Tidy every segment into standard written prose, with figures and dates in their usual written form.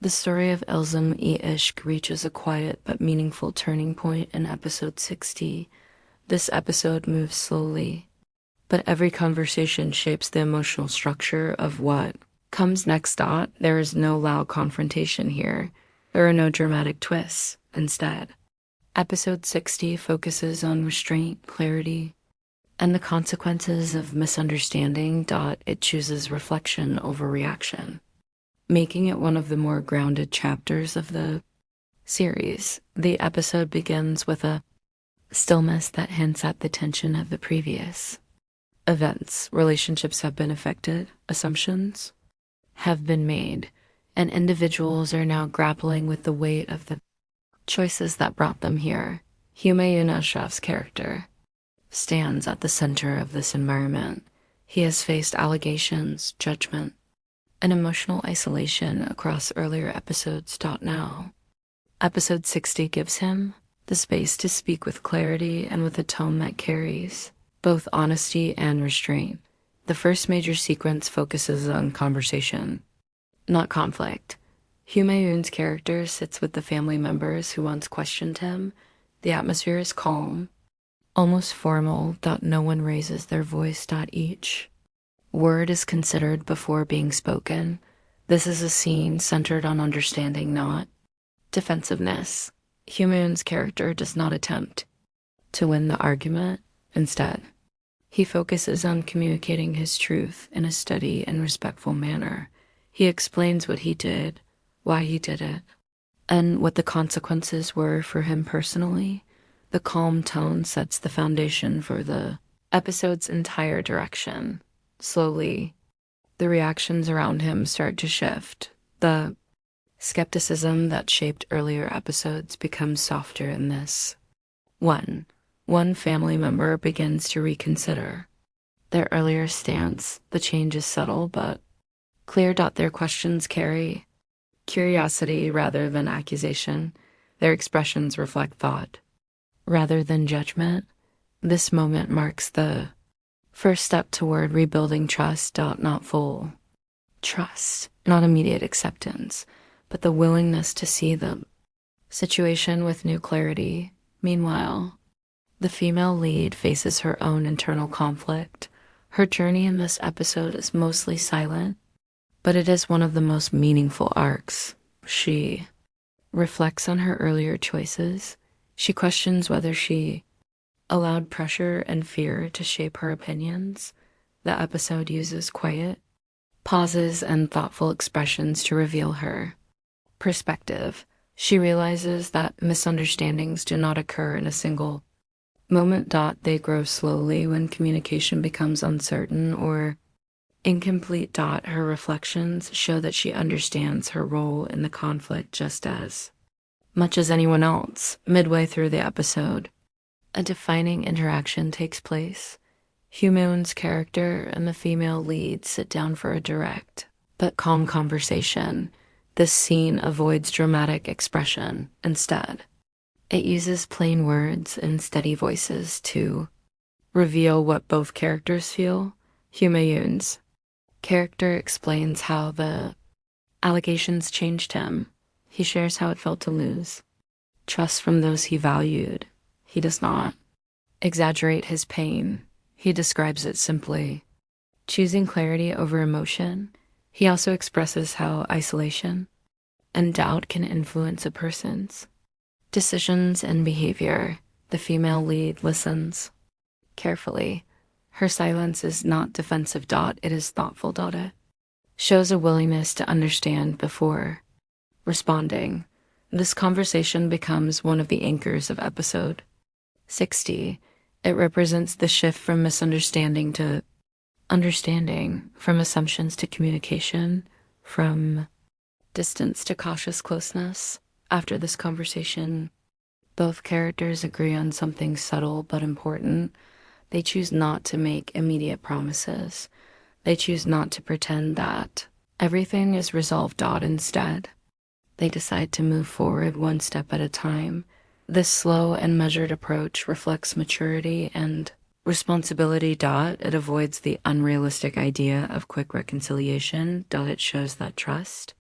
The story of Ilzam Ishq reaches a quiet but meaningful turning point in episode 60. This episode moves slowly, but every conversation shapes the emotional structure of what comes next. There is no loud confrontation here. There are no dramatic twists. Instead, episode 60 focuses on restraint, clarity, and the consequences of misunderstanding. It chooses reflection over reaction, making it one of the more grounded chapters of the series. The episode begins with a stillness that hints at the tension of the previous events. Relationships have been affected, assumptions have been made, and individuals are now grappling with the weight of the choices that brought them here. Humayoun Ashraf's character stands at the center of this environment. He has faced allegations, judgment, and emotional isolation across earlier episodes. Now, episode 60 gives him the space to speak with clarity and with a tone that carries both honesty and restraint. The first major sequence focuses on conversation, not conflict. Humayoun's character sits with the family members who once questioned him. The atmosphere is calm, almost formal. No one raises their voice. Each word is considered before being spoken. This is a scene centered on understanding, not defensiveness. Humayoun's character does not attempt to win the argument. Instead, he focuses on communicating his truth in a steady and respectful manner. He explains what he did, why he did it, and what the consequences were for him personally. The calm tone sets the foundation for the episode's entire direction. Slowly, the reactions around him start to shift. The skepticism that shaped earlier episodes becomes softer in this. One family member begins to reconsider their earlier stance. The change is subtle but clear. Their questions carry curiosity rather than accusation. Their expressions reflect thought rather than judgment. This moment marks the first step toward rebuilding trust. Not full trust, not immediate acceptance, but the willingness to see the situation with new clarity. Meanwhile, the female lead faces her own internal conflict. Her journey in this episode is mostly silent, but it is one of the most meaningful arcs. She reflects on her earlier choices. She questions whether she allowed pressure and fear to shape her opinions. The episode uses quiet pauses and thoughtful expressions to reveal her perspective. She realizes that misunderstandings do not occur in a single moment. They grow slowly when communication becomes uncertain or incomplete. Her reflections show that she understands her role in the conflict just as much as anyone else. Midway through the episode, a defining interaction takes place. Humayoun's character and the female lead sit down for a direct but calm conversation. This scene avoids dramatic expression. Instead, it uses plain words and steady voices to reveal what both characters feel. Humayoun's character explains how the allegations changed him. He shares how it felt to lose trust from those he valued. He does not exaggerate his pain. He describes it simply, choosing clarity over emotion. He also expresses how isolation and doubt can influence a person's decisions and behavior. The female lead listens carefully. Her silence is not defensive. It is thoughtful. It shows a willingness to understand before responding. This conversation becomes one of the anchors of episode 60. It represents the shift from misunderstanding to understanding, from assumptions to communication, from distance to cautious closeness. After this conversation, both characters agree on something subtle but important. They choose not to make immediate promises. They choose not to pretend that everything is resolved. Instead, they decide to move forward one step at a time. This slow and measured approach reflects maturity and responsibility. It avoids the unrealistic idea of quick reconciliation. It shows that trust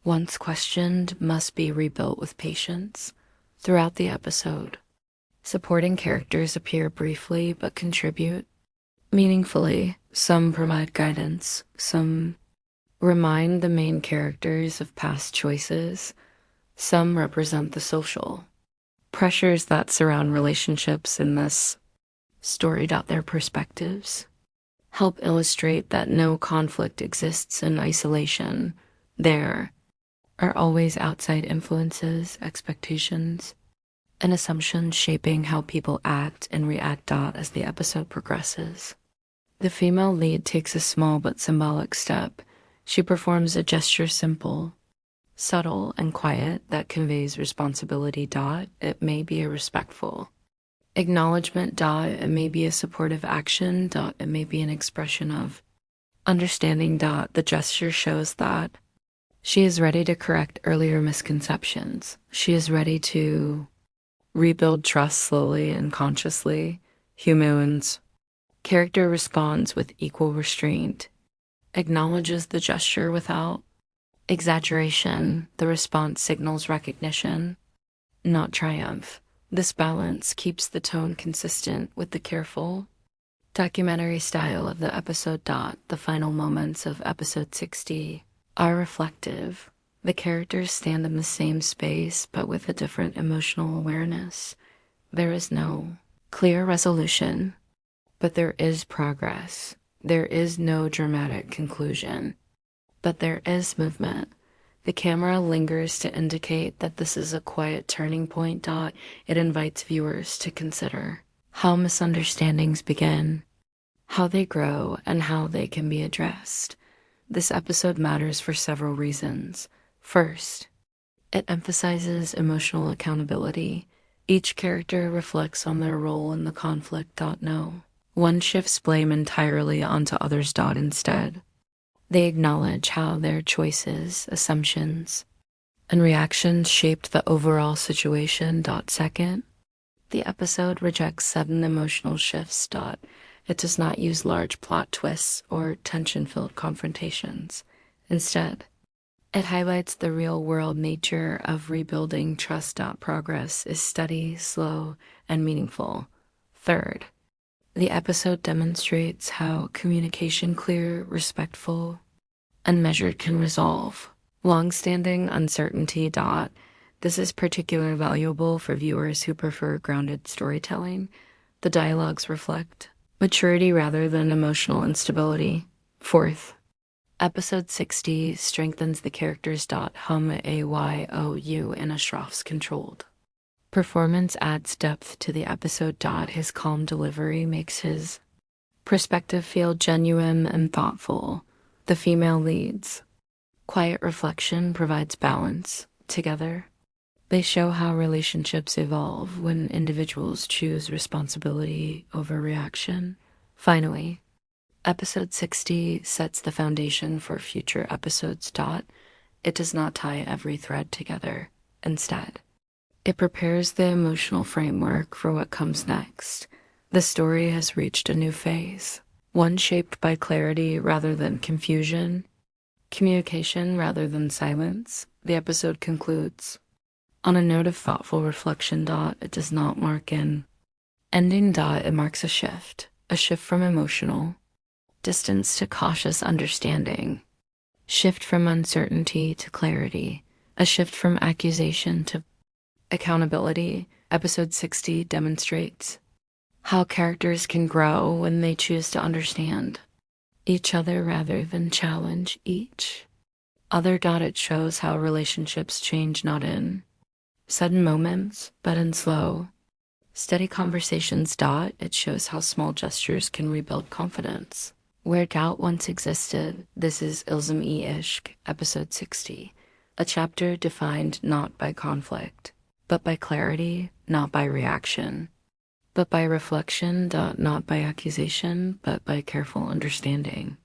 once questioned, must be rebuilt with patience. Throughout the episode, supporting characters appear briefly but contribute meaningfully. Some provide guidance, some remind the main characters of past choices, some represent the social pressures that surround relationships in this story. Their perspectives help illustrate that no conflict exists in isolation. There are always outside influences, expectations, and assumptions shaping how people act and react as the episode progresses. The female lead takes a small but symbolic step. She performs a gesture simple, subtle, and quiet that conveys responsibility. It may be a respectful acknowledgement. It may be a supportive action. It may be an expression of understanding. The gesture shows that she is ready to correct earlier misconceptions. She is ready to rebuild trust slowly and consciously. Humayoun's character responds with equal restraint, acknowledges the gesture without exaggeration. The response signals recognition, not triumph. This balance keeps the tone consistent with the careful, documentary style of the episode. The final moments of episode 60 are reflective. The characters stand in the same space but with a different emotional awareness. There is no clear resolution, but there is progress. There is no dramatic conclusion, but there is movement. The camera lingers to indicate that this is a quiet turning point. It invites viewers to consider how misunderstandings begin, how they grow, and how they can be addressed. This episode matters for several reasons. First, it emphasizes emotional accountability. Each character reflects on their role in the conflict. No one shifts blame entirely onto others. Instead, they acknowledge how their choices, assumptions, and reactions shaped the overall situation. Second, the episode rejects sudden emotional shifts. It does not use large plot twists or tension-filled confrontations. Instead, it highlights the real-world nature of rebuilding trust. Progress is steady, slow, and meaningful. Third, the episode demonstrates how communication clear, respectful, and measured can resolve long-standing uncertainty. This is particularly valuable for viewers who prefer grounded storytelling. The dialogues reflect maturity rather than emotional instability. Fourth, episode 60 strengthens the characters. Humayoun Ashraf's controlled performance adds depth to the episode. His calm delivery makes his perspective feel genuine and thoughtful. The female lead's quiet reflection provides balance. Together, they show how relationships evolve when individuals choose responsibility over reaction. Finally, episode 60 sets the foundation for future episodes. It does not tie every thread together. Instead, it prepares the emotional framework for what comes next. The story has reached a new phase, one shaped by clarity rather than confusion, communication rather than silence. The episode concludes on a note of thoughtful reflection. It does not mark an ending. It marks a shift from emotional distance to cautious understanding, shift from uncertainty to clarity, a shift from accusation to accountability. Episode 60 demonstrates how characters can grow when they choose to understand each other rather than challenge each other. It shows how relationships change not in sudden moments, but in slow, steady conversations. It shows how small gestures can rebuild confidence where doubt once existed. This is Ilzam Ishq, episode 60, a chapter defined not by conflict, but by clarity, not by reaction, but by reflection. Not by accusation, but by careful understanding.